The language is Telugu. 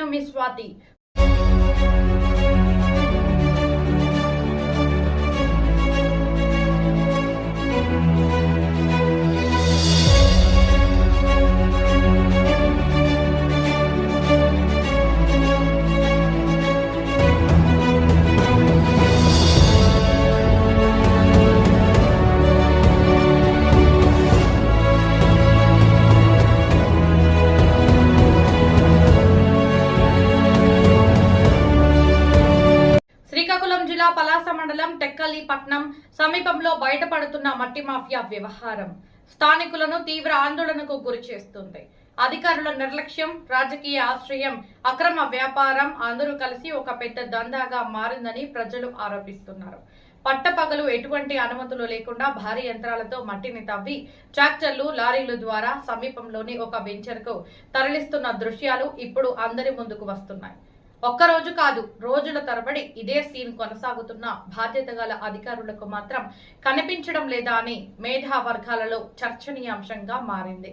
నేను మీ స్వాతి. శ్రీకాకుళం జిల్లా పలాస మండలం టెక్కలి పట్నం సమీపంలో బయటపడుతున్న మట్టి మాఫియా వ్యవహారం స్థానికులను తీవ్ర ఆందోళనకు గురి చేస్తుంది. అధికారుల నిర్లక్ష్యం, రాజకీయ ఆశ్రయం, అక్రమ వ్యాపారం అందరూ కలిసి ఒక పెద్ద దందాగా మారిందని ప్రజలు ఆరోపిస్తున్నారు. పట్టపగలు ఎటువంటి అనుమతులు లేకుండా భారీ యంత్రాలతో మట్టిని తవ్వి ట్రాక్టర్లు, లారీల ద్వారా సమీపంలోని ఒక వెంచర్కు తరలిస్తున్న దృశ్యాలు ఇప్పుడు అందరి ముందుకు వస్తున్నాయి. ఒక్కరోజు కాదు, రోజుల తరబడి ఇదే సీన్ కొనసాగుతున్న బాధ్యత గల అధికారులకు మాత్రం కనిపించడం లేదా అని మేధా వర్గాలలో చర్చనీయాంశంగా మారింది.